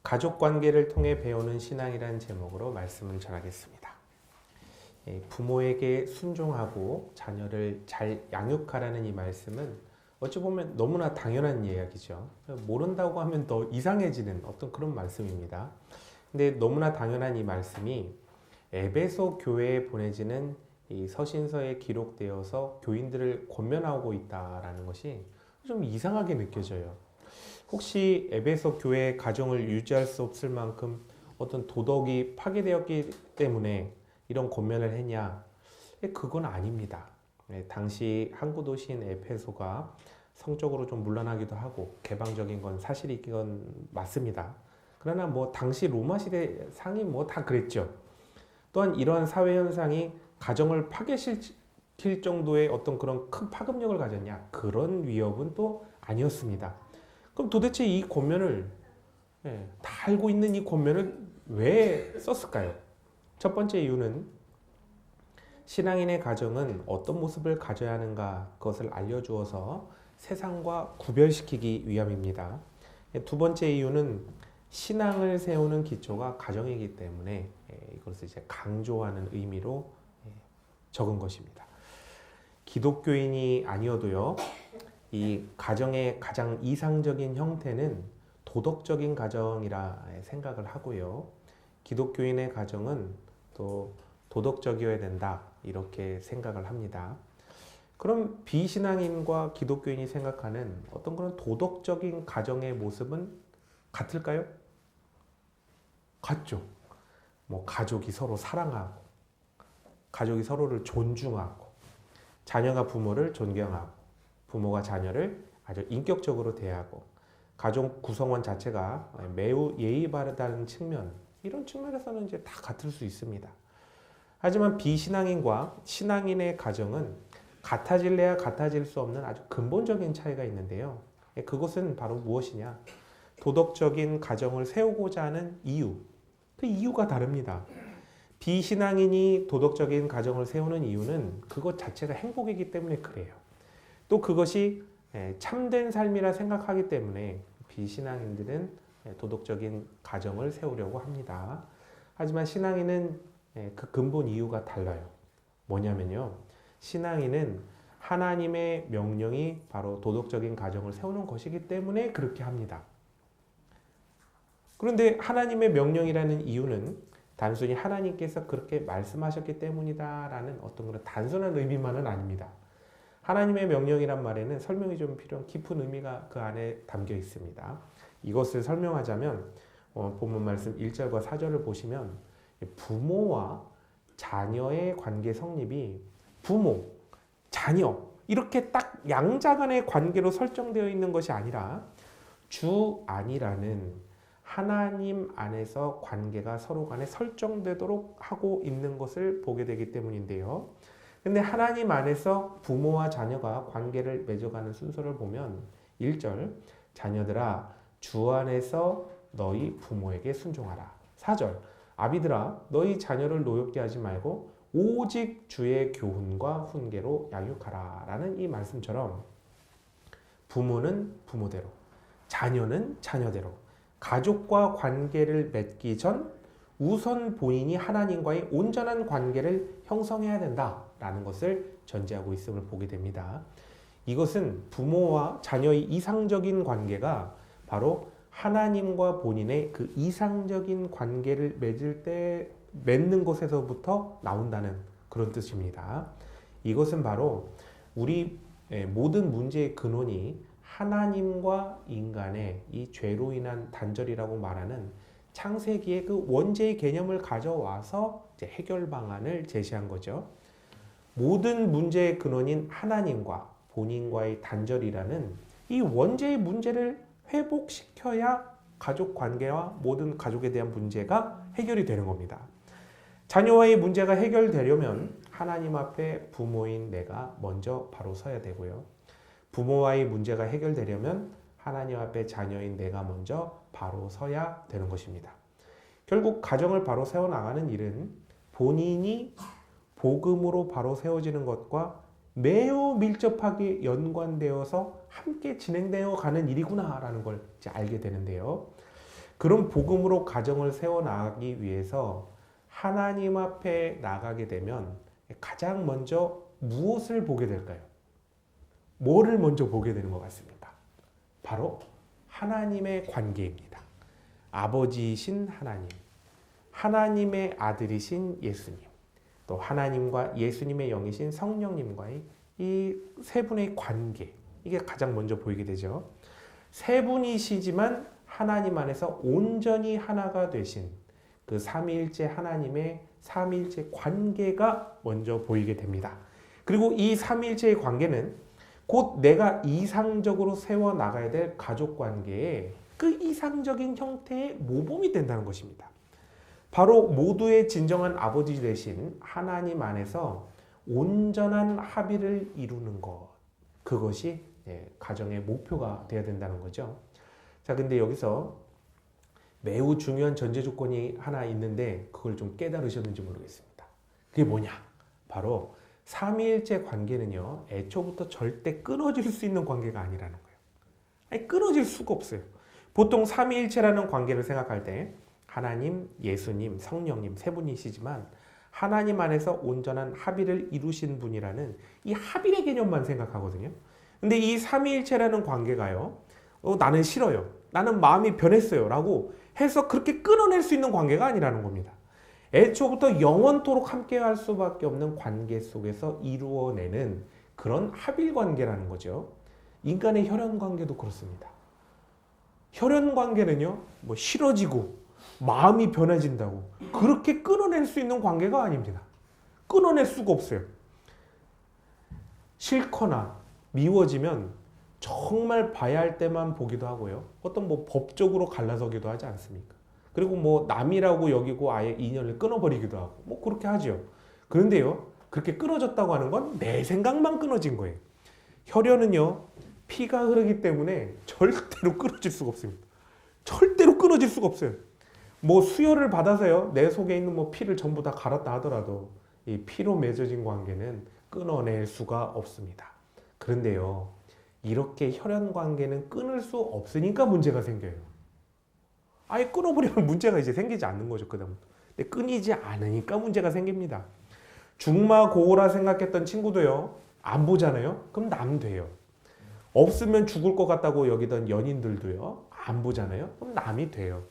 가족 관계를 통해 배우는 신앙이라는 제목으로 말씀을 전하겠습니다. 부모에게 순종하고 자녀를 잘 양육하라는 이 말씀은 어찌 보면 너무나 당연한 이야기죠. 모른다고 하면 더 이상해지는 어떤 그런 말씀입니다. 근데 너무나 당연한 이 말씀이 에베소 교회에 보내지는 이 서신서에 기록되어서 교인들을 권면하고 있다라는 것이 좀 이상하게 느껴져요. 혹시 에베소 교회의 가정을 유지할 수 없을 만큼 어떤 도덕이 파괴되었기 때문에 이런 권면을 했냐? 그건 아닙니다. 당시 항구 도시인 에베소가 성적으로 좀 문란하기도 하고 개방적인 건 사실이건 맞습니다. 그러나 뭐 당시 로마 시대 상이 뭐 다 그랬죠. 또한 이러한 사회 현상이 가정을 파괴시킬 정도의 어떤 그런 큰 파급력을 가졌냐? 그런 위협은 또 아니었습니다. 그럼 도대체 이 권면을 다 알고 있는 이 권면을 왜 썼을까요? 첫 번째 이유는 신앙인의 가정은 어떤 모습을 가져야 하는가 그것을 알려주어서 세상과 구별시키기 위함입니다. 두 번째 이유는 신앙을 세우는 기초가 가정이기 때문에 이것을 이제 강조하는 의미로 적은 것입니다. 기독교인이 아니어도요, 이 가정의 가장 이상적인 형태는 도덕적인 가정이라 생각을 하고요. 기독교인의 가정은 또 도덕적이어야 된다 이렇게 생각을 합니다. 그럼 비신앙인과 기독교인이 생각하는 어떤 그런 도덕적인 가정의 모습은 같을까요? 같죠. 뭐 가족이 서로 사랑하고, 가족이 서로를 존중하고, 자녀가 부모를 존경하고, 부모가 자녀를 아주 인격적으로 대하고, 가족 구성원 자체가 매우 예의 바르다는 측면, 이런 측면에서는 이제 다 같을 수 있습니다. 하지만 비신앙인과 신앙인의 가정은 같아질래야 같아질 수 없는 아주 근본적인 차이가 있는데요. 그것은 바로 무엇이냐? 도덕적인 가정을 세우고자 하는 이유, 그 이유가 다릅니다. 비신앙인이 도덕적인 가정을 세우는 이유는 그것 자체가 행복이기 때문에 그래요. 또 그것이 참된 삶이라 생각하기 때문에 비신앙인들은 도덕적인 가정을 세우려고 합니다. 하지만 신앙인은 그 근본 이유가 달라요. 뭐냐면요. 신앙인은 하나님의 명령이 바로 도덕적인 가정을 세우는 것이기 때문에 그렇게 합니다. 그런데 하나님의 명령이라는 이유는 단순히 하나님께서 그렇게 말씀하셨기 때문이다라는 어떤 그런 단순한 의미만은 아닙니다. 하나님의 명령이란 말에는 설명이 좀 필요한 깊은 의미가 그 안에 담겨 있습니다. 이것을 설명하자면 본문 말씀 1절과 4절을 보시면 부모와 자녀의 관계 성립이 부모, 자녀 이렇게 딱 양자 간의 관계로 설정되어 있는 것이 아니라 주 안이라는 하나님 안에서 관계가 서로 간에 설정되도록 하고 있는 것을 보게 되기 때문인데요. 근데 하나님 안에서 부모와 자녀가 관계를 맺어가는 순서를 보면 1절 자녀들아 주 안에서 너희 부모에게 순종하라. 4절 아비들아 너희 자녀를 노엽게 하지 말고 오직 주의 교훈과 훈계로 양육하라 라는 이 말씀처럼 부모는 부모대로 자녀는 자녀대로 가족과 관계를 맺기 전 우선 본인이 하나님과의 온전한 관계를 형성해야 된다라는 것을 전제하고 있음을 보게 됩니다. 이것은 부모와 자녀의 이상적인 관계가 바로 하나님과 본인의 그 이상적인 관계를 맺는 것에서부터 나온다는 그런 뜻입니다. 이것은 바로 우리 모든 문제의 근원이 하나님과 인간의 이 죄로 인한 단절이라고 말하는 창세기의 그 원죄의 개념을 가져와서 이제 해결 방안을 제시한 거죠. 모든 문제의 근원인 하나님과 본인과의 단절이라는 이 원죄의 문제를 회복시켜야 가족 관계와 모든 가족에 대한 문제가 해결이 되는 겁니다. 자녀와의 문제가 해결되려면 하나님 앞에 부모인 내가 먼저 바로 서야 되고요. 부모와의 문제가 해결되려면 하나님 앞에 자녀인 내가 먼저 바로 서야 되는 것입니다. 결국 가정을 바로 세워나가는 일은 본인이 복음으로 바로 세워지는 것과 매우 밀접하게 연관되어서 함께 진행되어 가는 일이구나라는 걸 이제 알게 되는데요. 그런 복음으로 가정을 세워나가기 위해서 하나님 앞에 나가게 되면 가장 먼저 무엇을 보게 될까요? 뭐를 먼저 보게 되는 것 같습니까? 바로 하나님의 관계입니다. 아버지이신 하나님, 하나님의 아들이신 예수님, 또 하나님과 예수님의 영이신 성령님과의 이 세 분의 관계, 이게 가장 먼저 보이게 되죠. 세 분이시지만 하나님 안에서 온전히 하나가 되신 그 삼위일체 하나님의 삼위일체 관계가 먼저 보이게 됩니다. 그리고 이 삼위일체의 관계는 곧 내가 이상적으로 세워나가야 될 가족관계의 그 이상적인 형태의 모범이 된다는 것입니다. 바로 모두의 진정한 아버지 되신 하나님 안에서 온전한 합의를 이루는 것, 그것이 가정의 목표가 되어야 된다는 거죠. 자, 근데 여기서 매우 중요한 전제 조건이 하나 있는데 그걸 좀 깨달으셨는지 모르겠습니다. 그게 뭐냐? 바로 삼위일체 관계는요, 애초부터 절대 끊어질 수 있는 관계가 아니라는 거예요. 아니, 끊어질 수가 없어요. 보통 삼위일체라는 관계를 생각할 때 하나님, 예수님, 성령님 세 분이시지만 하나님 안에서 온전한 합의를 이루신 분이라는 이 합의의 개념만 생각하거든요. 근데 이 삼위일체라는 관계가요, 나는 싫어요, 나는 마음이 변했어요 라고 해서 그렇게 끊어낼 수 있는 관계가 아니라는 겁니다. 애초부터 영원토록 함께할 수밖에 없는 관계 속에서 이루어내는 그런 합일 관계라는 거죠. 인간의 혈연 관계도 그렇습니다. 혈연 관계는요, 뭐 싫어지고 마음이 변해진다고 그렇게 끊어낼 수 있는 관계가 아닙니다. 끊어낼 수가 없어요. 싫거나 미워지면 정말 봐야 할 때만 보기도 하고요. 어떤 뭐 법적으로 갈라서기도 하지 않습니까? 그리고 뭐 남이라고 여기고 아예 인연을 끊어버리기도 하고 뭐 그렇게 하죠. 그런데요, 그렇게 끊어졌다고 하는 건 내 생각만 끊어진 거예요. 혈연은요, 피가 흐르기 때문에 절대로 끊어질 수가 없습니다. 절대로 끊어질 수가 없어요. 뭐 수혈을 받아서요, 내 속에 있는 뭐 피를 전부 다 갈았다 하더라도 이 피로 맺어진 관계는 끊어낼 수가 없습니다. 그런데요, 이렇게 혈연 관계는 끊을 수 없으니까 문제가 생겨요. 아예 끊어버리면 문제가 이제 생기지 않는 거죠, 그다음부터. 근데 끊이지 않으니까 문제가 생깁니다. 중마고우라 생각했던 친구도요, 안 보잖아요? 그럼 남 돼요. 없으면 죽을 것 같다고 여기던 연인들도요, 안 보잖아요? 그럼 남이 돼요.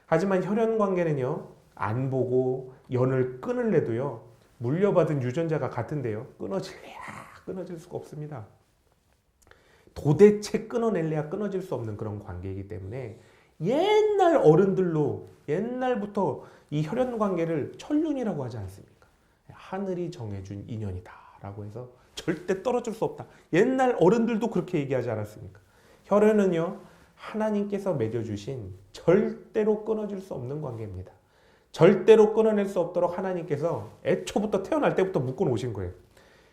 하지만 혈연 관계는요, 안 보고 연을 끊을래도요, 물려받은 유전자가 같은데요, 끊어질 수가 없습니다. 도대체 끊어낼래야 끊어질 수 없는 그런 관계이기 때문에 옛날 어른들로 옛날부터 이 혈연 관계를 천륜이라고 하지 않습니까? 하늘이 정해준 인연이다 라고 해서 절대 떨어질 수 없다. 옛날 어른들도 그렇게 얘기하지 않았습니까? 혈연은요, 하나님께서 맺어주신 절대로 끊어질 수 없는 관계입니다. 절대로 끊어낼 수 없도록 하나님께서 애초부터 태어날 때부터 묶어 놓으신 거예요.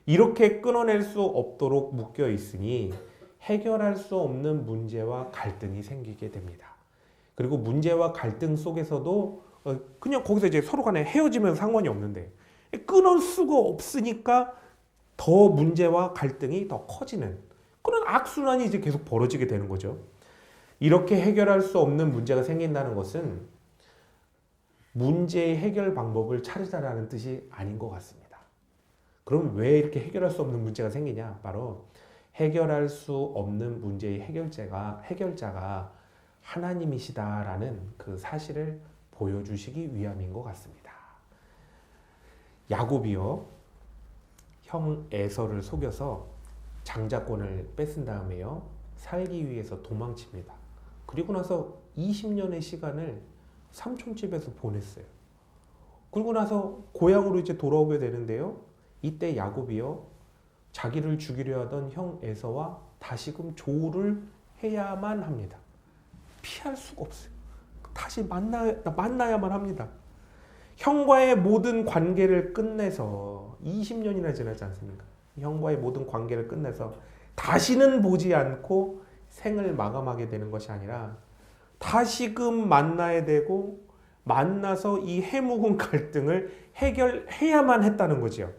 이렇게 끊어낼 수 없도록 묶여 있으니 해결할 수 없는 문제와 갈등이 생기게 됩니다. 그리고 문제와 갈등 속에서도 그냥 거기서 이제 서로 간에 헤어지면 상관이 없는데 끊을 수가 없으니까 더 문제와 갈등이 더 커지는 그런 악순환이 이제 계속 벌어지게 되는 거죠. 이렇게 해결할 수 없는 문제가 생긴다는 것은 문제의 해결 방법을 찾으라는 뜻이 아닌 것 같습니다. 그럼 왜 이렇게 해결할 수 없는 문제가 생기냐? 바로 해결할 수 없는 문제의 해결자가 하나님이시다라는 그 사실을 보여주시기 위함인 것 같습니다. 야곱이요, 형 에서를 속여서 장자권을 뺏은 다음에요, 살기 위해서 도망칩니다. 그리고 나서 20년의 시간을 삼촌 집에서 보냈어요. 그리고 나서 고향으로 이제 돌아오게 되는데요, 이때 야곱이요, 자기를 죽이려 하던 형 에서와 다시금 조를 해야만 합니다. 피할 수가 없어요. 다시 만나야만 합니다. 형과의 모든 관계를 끝내서 20년이나 지나지 않습니까? 형과의 모든 관계를 끝내서 다시는 보지 않고 생을 마감하게 되는 것이 아니라 다시금 만나야 되고 만나서 이 해묵은 갈등을 해결해야만 했다는 거지요.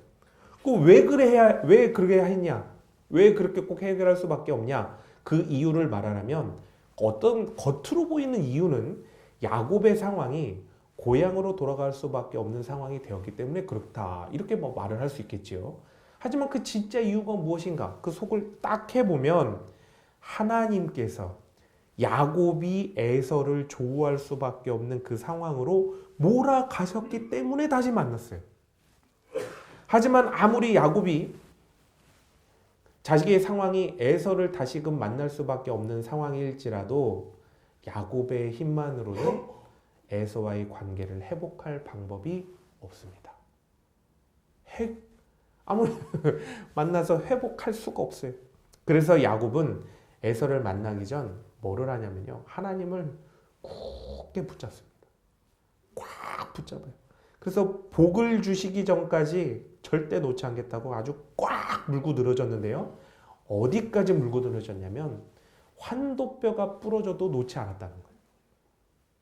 왜 그렇게 했냐? 왜 그렇게 꼭 해결할 수밖에 없냐? 그 이유를 말하자면 어떤 겉으로 보이는 이유는 야곱의 상황이 고향으로 돌아갈 수밖에 없는 상황이 되었기 때문에 그렇다. 이렇게 뭐 말을 할 수 있겠지요. 하지만 그 진짜 이유가 무엇인가? 그 속을 딱 해보면 하나님께서 야곱이 에서를 조우할 수밖에 없는 그 상황으로 몰아가셨기 때문에 다시 만났어요. 하지만 아무리 야곱이 자식의 상황이 에서를 다시금 만날 수밖에 없는 상황일지라도 야곱의 힘만으로는 에서와의 관계를 회복할 방법이 없습니다. 아무리 만나서 회복할 수가 없어요. 그래서 야곱은 에서를 만나기 전 뭐를 하냐면요. 하나님을 굳게 붙잡습니다. 꽉 붙잡아요. 그래서 복을 주시기 전까지 절대 놓지 않겠다고 아주 꽉 물고 늘어졌는데요. 어디까지 물고 늘어졌냐면 환도뼈가 부러져도 놓지 않았다는 거예요.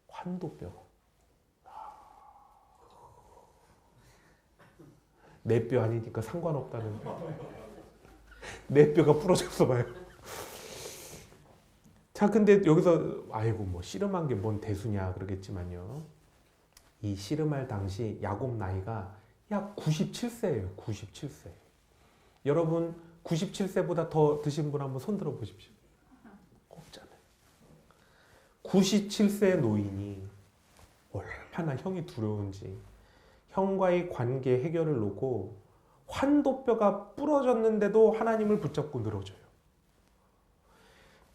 환도뼈가. 내 뼈 아니니까 상관없다는 내 뼈가 부러졌어 봐요. 자, 근데 여기서 아이고 뭐 씨름한 게 뭔 대수냐 그러겠지만요. 이 씨름할 당시 야곱 나이가 약 97세예요. 97세. 여러분 97세보다 더 드신 분 한번 손 들어 보십시오. 없잖아요. 97세 노인이 얼마나 형이 두려운지 형과의 관계 해결을 놓고 환도뼈가 부러졌는데도 하나님을 붙잡고 늘어져요.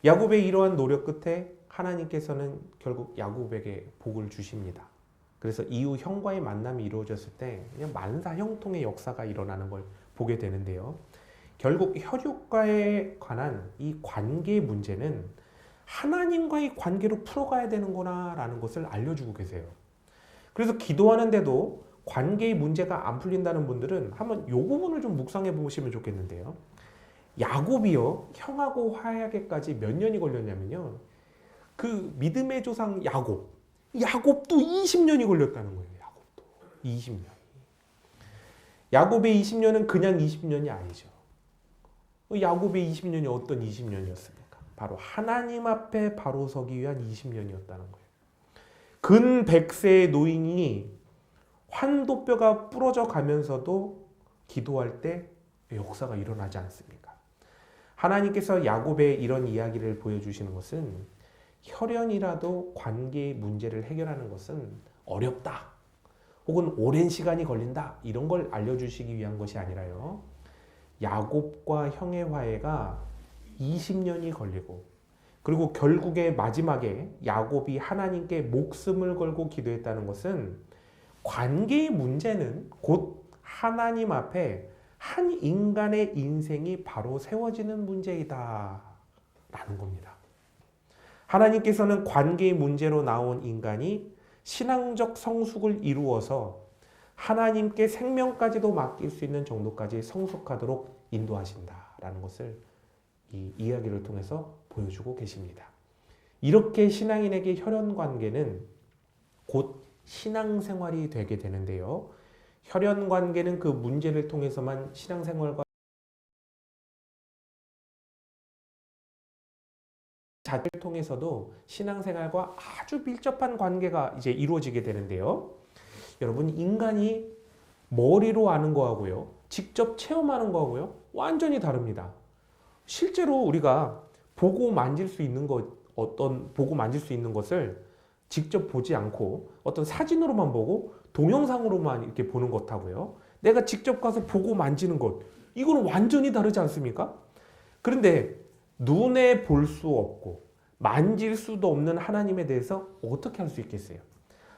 야곱의 이러한 노력 끝에 하나님께서는 결국 야곱에게 복을 주십니다. 그래서 이후 형과의 만남이 이루어졌을 때 그냥 만사 형통의 역사가 일어나는 걸 보게 되는데요. 결국 혈육과에 관한 이 관계 문제는 하나님과의 관계로 풀어가야 되는구나 라는 것을 알려주고 계세요. 그래서 기도하는데도 관계의 문제가 안 풀린다는 분들은 한번 이 부분을 좀 묵상해 보시면 좋겠는데요. 야곱이요, 형하고 화해하기까지 몇 년이 걸렸냐면요. 그 믿음의 조상 야곱도 20년이 걸렸다는 거예요. 야곱도 20년. 야곱의 20년은 그냥 20년이 아니죠. 야곱의 20년이 어떤 20년이었습니까? 바로 하나님 앞에 바로 서기 위한 20년이었다는 거예요. 근 100세의 노인이 환도뼈가 부러져 가면서도 기도할 때 역사가 일어나지 않습니까? 하나님께서 야곱의 이런 이야기를 보여주시는 것은 혈연이라도 관계의 문제를 해결하는 것은 어렵다. 혹은 오랜 시간이 걸린다. 이런 걸 알려주시기 위한 것이 아니라요. 야곱과 형의 화해가 20년이 걸리고 그리고 결국에 마지막에 야곱이 하나님께 목숨을 걸고 기도했다는 것은 관계의 문제는 곧 하나님 앞에 한 인간의 인생이 바로 세워지는 문제이다 라는 겁니다. 하나님께서는 관계의 문제로 나온 인간이 신앙적 성숙을 이루어서 하나님께 생명까지도 맡길 수 있는 정도까지 성숙하도록 인도하신다라는 것을 이 이야기를 통해서 보여주고 계십니다. 이렇게 신앙인에게 혈연 관계는 곧 신앙생활이 되게 되는데요. 혈연 관계는 그 문제를 통해서만 신앙생활과 자체를 통해서도 신앙생활과 아주 밀접한 관계가 이제 이루어지게 되는데요. 여러분, 인간이 머리로 아는 거하고요, 직접 체험하는 거하고요, 완전히 다릅니다. 실제로 우리가 보고 만질 수 있는 것을 직접 보지 않고 어떤 사진으로만 보고 동영상으로만 이렇게 보는 것하고요, 내가 직접 가서 보고 만지는 것, 이거는 완전히 다르지 않습니까? 그런데 눈에 볼 수 없고 만질 수도 없는 하나님에 대해서 어떻게 할 수 있겠어요?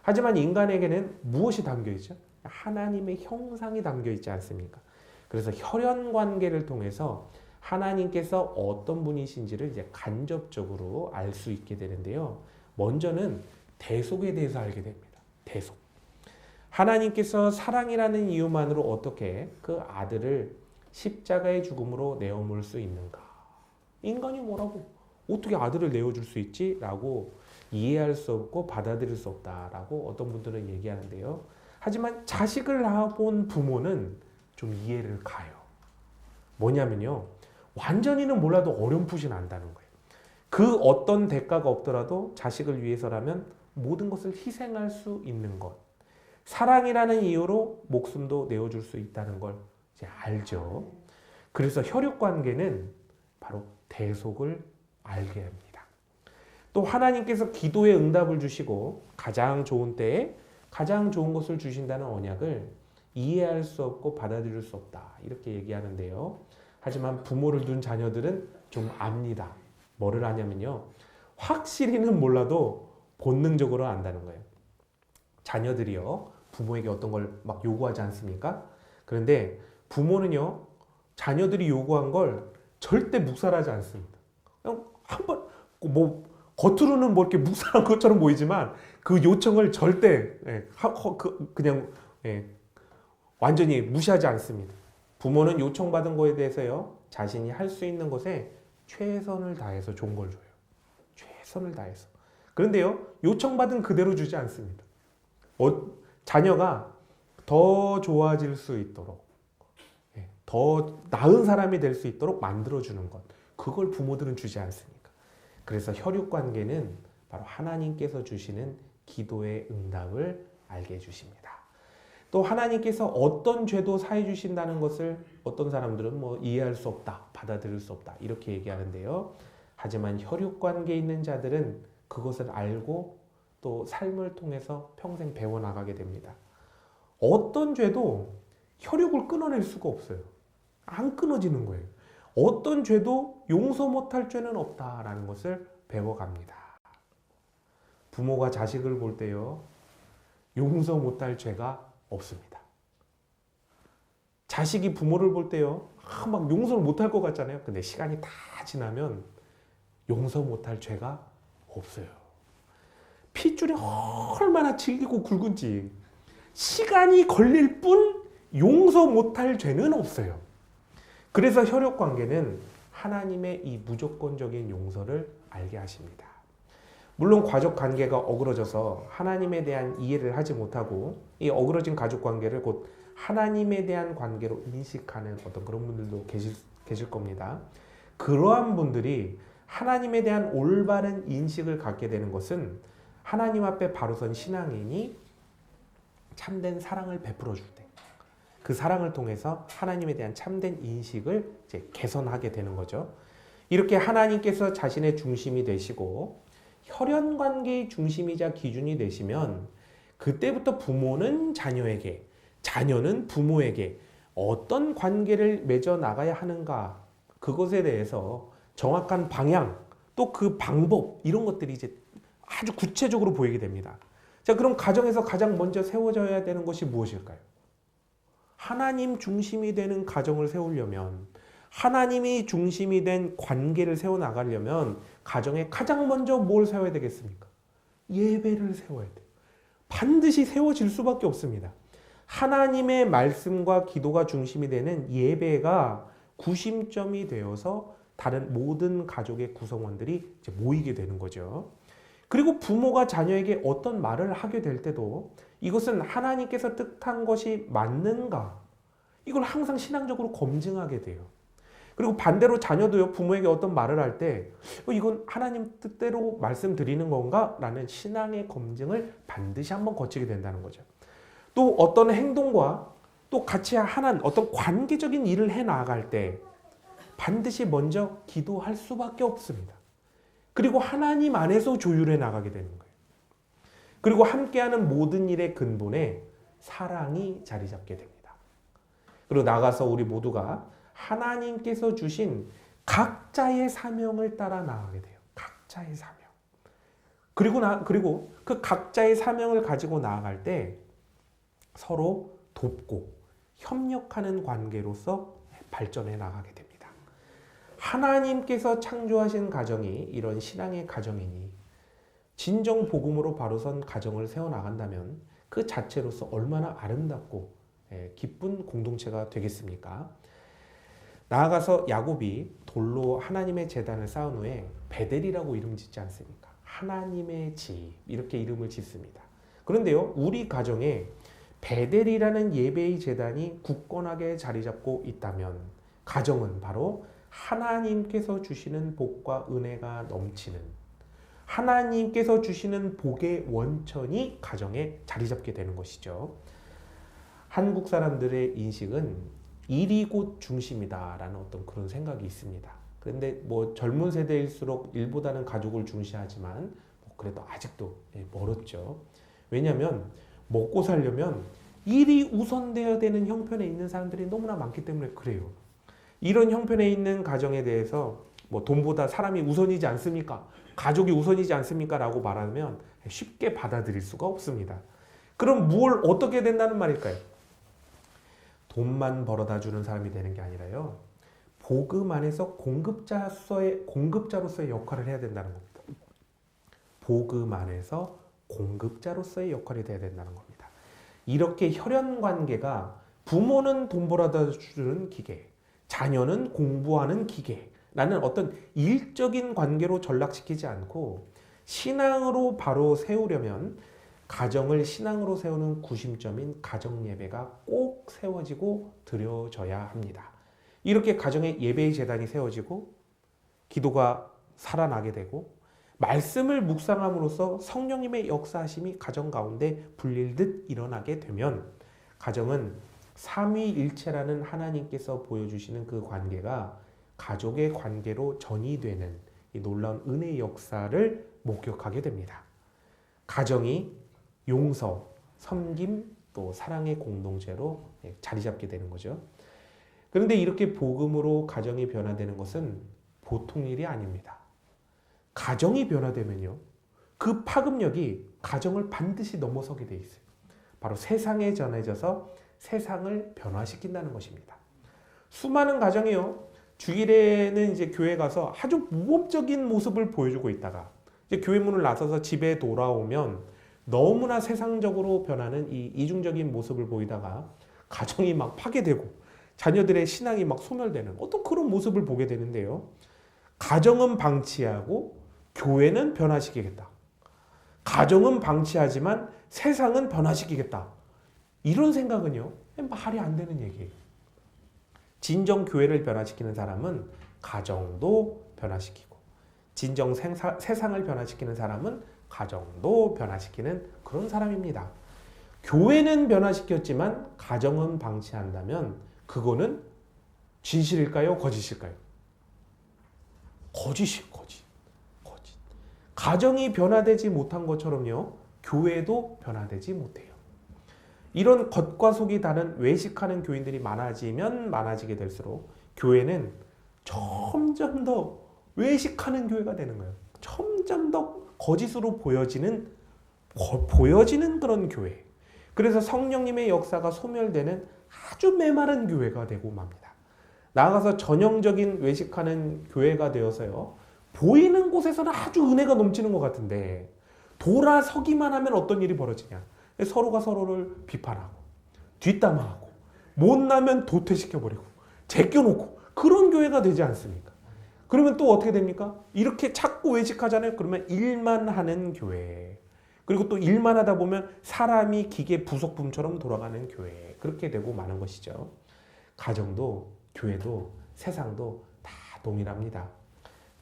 하지만 인간에게는 무엇이 담겨 있죠? 하나님의 형상이 담겨 있지 않습니까? 그래서 혈연 관계를 통해서 하나님께서 어떤 분이신지를 이제 간접적으로 알 수 있게 되는데요. 먼저는 대속에 대해서 알게 됩니다. 대속. 하나님께서 사랑이라는 이유만으로 어떻게 그 아들을 십자가의 죽음으로 내어물 수 있는가? 인간이 뭐라고? 어떻게 아들을 내어줄 수 있지? 라고 이해할 수 없고 받아들일 수 없다라고 어떤 분들은 얘기하는데요. 하지만 자식을 낳아본 부모는 좀 이해를 가요. 뭐냐면요, 완전히는 몰라도 어렴풋이 안다는 거예요. 그 어떤 대가가 없더라도 자식을 위해서라면 모든 것을 희생할 수 있는 것. 사랑이라는 이유로 목숨도 내어줄 수 있다는 걸 이제 알죠. 그래서 혈육 관계는 바로 대속을 알게 합니다. 또 하나님께서 기도에 응답을 주시고 가장 좋은 때에 가장 좋은 것을 주신다는 언약을 이해할 수 없고 받아들일 수 없다. 이렇게 얘기하는데요. 하지만 부모를 둔 자녀들은 좀 압니다. 뭐를 아냐면요. 확실히는 몰라도 본능적으로 안다는 거예요. 자녀들이요. 부모에게 어떤 걸 막 요구하지 않습니까? 그런데 부모는요. 자녀들이 요구한 걸 절대 묵살하지 않습니다. 그냥 한번 뭐 겉으로는 뭐 이렇게 묵살한 것처럼 보이지만 그 요청을 절대 그냥 완전히 무시하지 않습니다. 부모는 요청받은 거에 대해서요. 자신이 할 수 있는 것에 최선을 다해서 좋은 걸 줘요. 최선을 다해서. 그런데요. 요청받은 그대로 주지 않습니다. 자녀가 더 좋아질 수 있도록 더 나은 사람이 될 수 있도록 만들어주는 것. 그걸 부모들은 주지 않습니까? 그래서 혈육관계는 바로 하나님께서 주시는 기도의 응답을 알게 해주십니다. 또 하나님께서 어떤 죄도 사해 주신다는 것을 어떤 사람들은 뭐 이해할 수 없다, 받아들일 수 없다 이렇게 얘기하는데요. 하지만 혈육관계에 있는 자들은 그것을 알고 또 삶을 통해서 평생 배워나가게 됩니다. 어떤 죄도 혈육을 끊어낼 수가 없어요. 안 끊어지는 거예요. 어떤 죄도 용서 못할 죄는 없다라는 것을 배워갑니다. 부모가 자식을 볼 때요. 용서 못할 죄가 없습니다. 자식이 부모를 볼 때요. 막 용서를 못할 것 같잖아요. 근데 시간이 다 지나면 용서 못할 죄가 없어요. 핏줄이 얼마나 질기고 굵은지 시간이 걸릴 뿐 용서 못할 죄는 없어요. 그래서 혈육관계는 하나님의 이 무조건적인 용서를 알게 하십니다. 물론 가족관계가 어그러져서 하나님에 대한 이해를 하지 못하고 이 어그러진 가족관계를 곧 하나님에 대한 관계로 인식하는 어떤 그런 분들도 계실 겁니다. 그러한 분들이 하나님에 대한 올바른 인식을 갖게 되는 것은 하나님 앞에 바로 선 신앙인이 참된 사랑을 베풀어 줄 때, 그 사랑을 통해서 하나님에 대한 참된 인식을 이제 개선하게 되는 거죠. 이렇게 하나님께서 자신의 중심이 되시고 혈연 관계의 중심이자 기준이 되시면 그때부터 부모는 자녀에게, 자녀는 부모에게 어떤 관계를 맺어 나가야 하는가, 그것에 대해서 정확한 방향, 또 그 방법, 이런 것들이 이제 아주 구체적으로 보이게 됩니다. 자, 그럼 가정에서 가장 먼저 세워져야 되는 것이 무엇일까요? 하나님 중심이 되는 가정을 세우려면, 하나님이 중심이 된 관계를 세워나가려면 가정에 가장 먼저 뭘 세워야 되겠습니까? 예배를 세워야 돼요. 반드시 세워질 수밖에 없습니다. 하나님의 말씀과 기도가 중심이 되는 예배가 구심점이 되어서 다른 모든 가족의 구성원들이 이제 모이게 되는 거죠. 그리고 부모가 자녀에게 어떤 말을 하게 될 때도 이것은 하나님께서 뜻한 것이 맞는가? 이걸 항상 신앙적으로 검증하게 돼요. 그리고 반대로 자녀도요, 부모에게 어떤 말을 할 때 이건 하나님 뜻대로 말씀드리는 건가? 라는 신앙의 검증을 반드시 한번 거치게 된다는 거죠. 또 어떤 행동과 또 같이 하는 어떤 관계적인 일을 해 나아갈 때 반드시 먼저 기도할 수밖에 없습니다. 그리고 하나님 안에서 조율해 나가게 되는 거예요. 그리고 함께하는 모든 일의 근본에 사랑이 자리 잡게 됩니다. 그리고 나가서 우리 모두가 하나님께서 주신 각자의 사명을 따라 나가게 돼요. 각자의 사명. 그리고 그 각자의 사명을 가지고 나아갈 때 서로 돕고 협력하는 관계로서 발전해 나가게 됩니다. 하나님께서 창조하신 가정이 이런 신앙의 가정이니 진정 복음으로 바로 선 가정을 세워나간다면 그 자체로서 얼마나 아름답고 기쁜 공동체가 되겠습니까? 나아가서 야곱이 돌로 하나님의 제단을 쌓은 후에 베델이라고 이름 짓지 않습니까? 하나님의 집, 이렇게 이름을 짓습니다. 그런데요, 우리 가정에 베델이라는 예배의 제단이 굳건하게 자리 잡고 있다면 가정은 바로 하나님께서 주시는 복과 은혜가 넘치는, 하나님께서 주시는 복의 원천이 가정에 자리 잡게 되는 것이죠. 한국 사람들의 인식은 일이 곧 중심이다라는 어떤 그런 생각이 있습니다. 그런데 뭐 젊은 세대일수록 일보다는 가족을 중시하지만 그래도 아직도 멀었죠. 왜냐하면 먹고 살려면 일이 우선돼야 되는 형편에 있는 사람들이 너무나 많기 때문에 그래요. 이런 형편에 있는 가정에 대해서 뭐 돈보다 사람이 우선이지 않습니까? 가족이 우선이지 않습니까? 라고 말하면 쉽게 받아들일 수가 없습니다. 그럼 뭘 어떻게 된다는 말일까요? 돈만 벌어다 주는 사람이 되는 게 아니라요. 복음 안에서 공급자로서의 역할을 해야 된다는 겁니다. 복음 안에서 공급자로서의 역할이 돼야 된다는 겁니다. 이렇게 혈연 관계가 부모는 돈 벌어다 주는 기계, 자녀는 공부하는 기계라는 어떤 일적인 관계로 전락시키지 않고 신앙으로 바로 세우려면 가정을 신앙으로 세우는 구심점인 가정 예배가 꼭 세워지고 드려져야 합니다. 이렇게 가정의 예배의 제단이 세워지고 기도가 살아나게 되고 말씀을 묵상함으로써 성령님의 역사하심이 가정 가운데 불릴듯 일어나게 되면 가정은 삼위일체라는 하나님께서 보여주시는 그 관계가 가족의 관계로 전이되는 이 놀라운 은혜의 역사를 목격하게 됩니다. 가정이 용서, 섬김, 또 사랑의 공동체로 자리 잡게 되는 거죠. 그런데 이렇게 복음으로 가정이 변화되는 것은 보통 일이 아닙니다. 가정이 변화되면요, 그 파급력이 가정을 반드시 넘어서게 돼 있어요. 바로 세상에 전해져서 세상을 변화시킨다는 것입니다. 수많은 가정이요, 주일에는 이제 교회 가서 아주 모범적인 모습을 보여주고 있다가 이제 교회 문을 나서서 집에 돌아오면 너무나 세상적으로 변하는 이 이중적인 모습을 보이다가 가정이 막 파괴되고 자녀들의 신앙이 막 소멸되는 어떤 그런 모습을 보게 되는데요. 가정은 방치하고 교회는 변화시키겠다. 가정은 방치하지만 세상은 변화시키겠다. 이런 생각은요, 말이 안 되는 얘기예요. 진정 교회를 변화시키는 사람은 가정도 변화시키고 진정 세상을 변화시키는 사람은 가정도 변화시키는 그런 사람입니다. 교회는 변화시켰지만 가정은 방치한다면 그거는 진실일까요? 거짓일까요? 거짓. 가정이 변화되지 못한 것처럼요, 교회도 변화되지 못해요. 이런 겉과 속이 다른 외식하는 교인들이 많아지면 많아지게 될수록 교회는 점점 더 외식하는 교회가 되는 거예요. 점점 더 거짓으로 보여지는 그런 교회. 그래서 성령님의 역사가 소멸되는 아주 메마른 교회가 되고 맙니다. 나아가서 전형적인 외식하는 교회가 되어서요, 보이는 곳에서는 아주 은혜가 넘치는 것 같은데 돌아서기만 하면 어떤 일이 벌어지냐. 서로가 서로를 비판하고 뒷담화하고 못나면 도태시켜버리고 제껴놓고 그런 교회가 되지 않습니까? 그러면 또 어떻게 됩니까? 이렇게 자꾸 외식하잖아요. 그러면 일만 하는 교회. 그리고 또 일만 하다 보면 사람이 기계 부속품처럼 돌아가는 교회. 그렇게 되고 마는 것이죠. 가정도 교회도 세상도 다 동일합니다.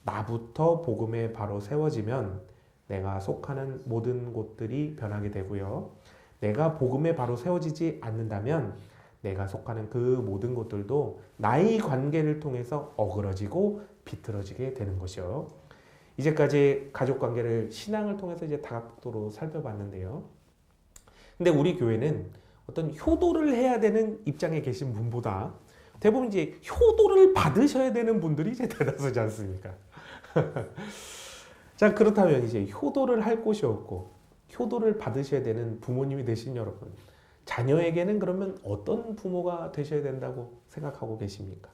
나부터 복음에 바로 세워지면 내가 속하는 모든 곳들이 변하게 되고요. 내가 복음에 바로 세워지지 않는다면 내가 속하는 그 모든 곳들도 나의 관계를 통해서 어그러지고 비틀어지게 되는 것이요. 이제까지 가족 관계를 신앙을 통해서 이제 다각도로 살펴봤는데요. 근데 우리 교회는 어떤 효도를 해야 되는 입장에 계신 분보다 대부분 이제 효도를 받으셔야 되는 분들이 이제 대다수지 않습니까? 자, 그렇다면 이제 효도를 할 곳이 없고 효도를 받으셔야 되는 부모님이 되신 여러분, 자녀에게는 그러면 어떤 부모가 되셔야 된다고 생각하고 계십니까?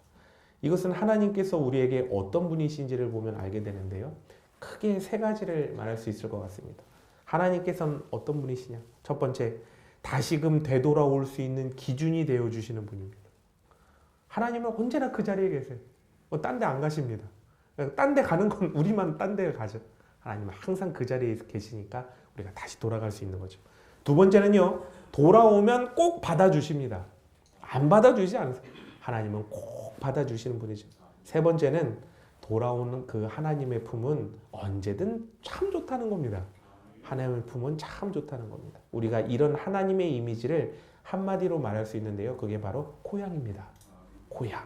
이것은 하나님께서 우리에게 어떤 분이신지를 보면 알게 되는데요. 크게 세 가지를 말할 수 있을 것 같습니다. 하나님께서는 어떤 분이시냐? 첫 번째, 다시금 되돌아올 수 있는 기준이 되어주시는 분입니다. 하나님은 언제나 그 자리에 계세요. 딴 데 안 가십니다. 딴 데 가는 건 우리만 딴 데 가죠. 하나님은 항상 그 자리에 계시니까 우리가 다시 돌아갈 수 있는 거죠. 두 번째는요, 돌아오면 꼭 받아주십니다. 안 받아주지 않으세요. 하나님은 꼭 받아주시는 분이죠. 세 번째는 돌아오는 그 하나님의 품은 언제든 참 좋다는 겁니다. 하나님의 품은 참 좋다는 겁니다. 우리가 이런 하나님의 이미지를 한마디로 말할 수 있는데요. 그게 바로 고향입니다. 고향.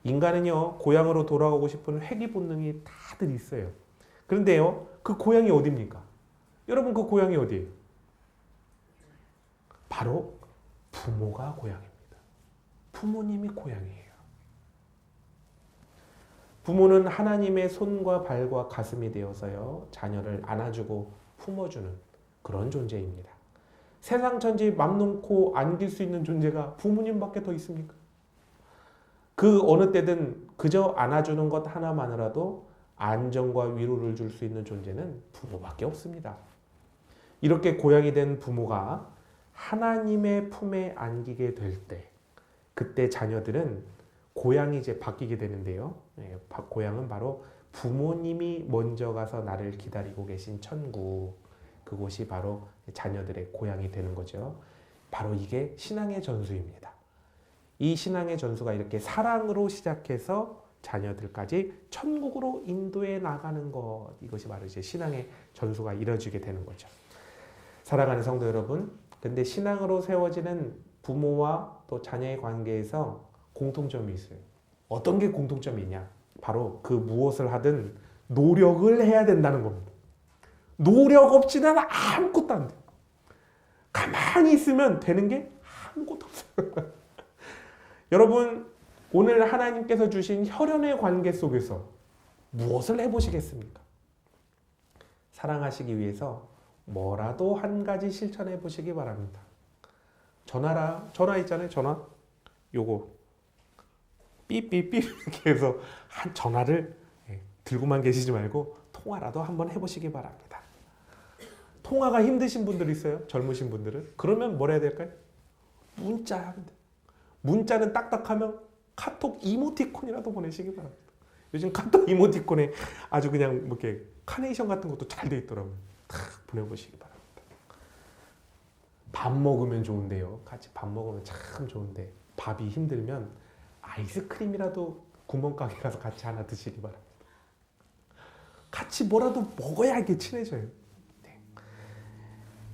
인간은요, 고향으로 돌아가고 싶은 회귀 본능이 다들 있어요. 그런데요, 그 고향이 어디입니까? 여러분, 그 고향이 어디예요? 바로 부모가 고향입니다. 부모님이 고향이에요. 부모는 하나님의 손과 발과 가슴이 되어서요, 자녀를 안아주고 품어주는 그런 존재입니다. 세상 천지 맘 놓고 안길 수 있는 존재가 부모님밖에 더 있습니까? 그 어느 때든 그저 안아주는 것 하나만으로도 안정과 위로를 줄 수 있는 존재는 부모밖에 없습니다. 이렇게 고향이 된 부모가 하나님의 품에 안기게 될 때, 그때 자녀들은 고향이 이제 바뀌게 되는데요. 고향은 바로 부모님이 먼저 가서 나를 기다리고 계신 천국, 그곳이 바로 자녀들의 고향이 되는 거죠. 바로 이게 신앙의 전수입니다. 이 신앙의 전수가 이렇게 사랑으로 시작해서 자녀들까지 천국으로 인도해 나가는 것, 이것이 바로 이제 신앙의 전수가 이루어지게 되는 거죠. 사랑하는 성도 여러분, 근데 신앙으로 세워지는 부모와 또 자녀의 관계에서 공통점이 있어요. 어떤 게 공통점이 있냐? 바로 그 무엇을 하든 노력을 해야 된다는 겁니다. 노력 없이는 아무것도 안 돼요. 가만히 있으면 되는 게 아무것도 없어요. 여러분, 오늘 하나님께서 주신 혈연의 관계 속에서 무엇을 해보시겠습니까? 사랑하시기 위해서 뭐라도 한 가지 실천해 보시기 바랍니다. 전화 있잖아요. 전화. 요거 삐삐삐 이렇게 해서 한 전화를 들고만 계시지 말고 통화라도 한번 해보시기 바랍니다. 통화가 힘드신 분들 있어요. 젊으신 분들은. 그러면 뭘 해야 될까요? 문자 하면 돼요. 문자는 딱딱하면 카톡 이모티콘이라도 보내시기 바랍니다. 요즘 카톡 이모티콘에 아주 그냥 뭐 이렇게 카네이션 같은 것도 잘 돼 있더라고요. 탁 보내보시기 바랍니다. 밥 먹으면 좋은데요. 같이 밥 먹으면 참 좋은데 밥이 힘들면 아이스크림이라도 구멍가게 가서 같이 하나 드시기 바랍니다. 같이 뭐라도 먹어야 이렇게 친해져요. 네.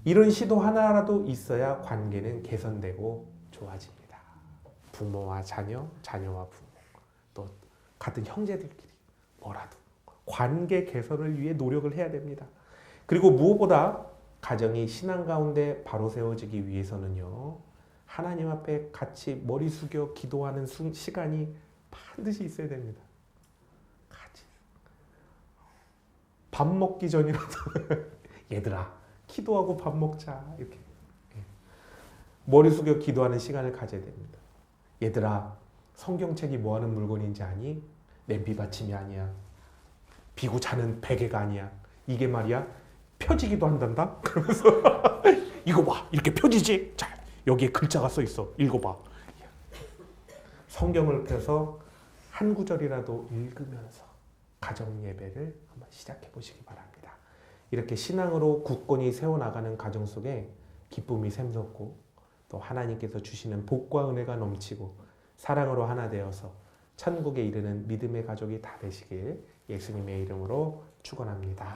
이런 시도 하나라도 있어야 관계는 개선되고 좋아집니다. 부모와 자녀, 자녀와 부모, 또 같은 형제들끼리 뭐라도 관계 개선을 위해 노력을 해야 됩니다. 그리고 무엇보다 가정이 신앙 가운데 바로 세워지기 위해서는요, 하나님 앞에 같이 머리 숙여 기도하는 시간이 반드시 있어야 됩니다. 같이 밥 먹기 전이라도 얘들아 기도하고 밥 먹자 이렇게 머리 숙여 기도하는 시간을 가져야 됩니다. 얘들아 성경책이 뭐하는 물건인지 아니? 냄비받침이 아니야. 비고 자는 베개가 아니야. 이게 말이야 펴지기도 한단다. 그러면서 이거 봐 이렇게 펴지지? 자 여기에 글자가 써 있어. 읽어봐. 성경을 펴서 한 구절이라도 읽으면서 가정 예배를 한번 시작해 보시기 바랍니다. 이렇게 신앙으로 굳건히 세워나가는 가정 속에 기쁨이 샘솟고 또 하나님께서 주시는 복과 은혜가 넘치고 사랑으로 하나 되어서 천국에 이르는 믿음의 가족이 다 되시길 예수님의 이름으로 축원합니다.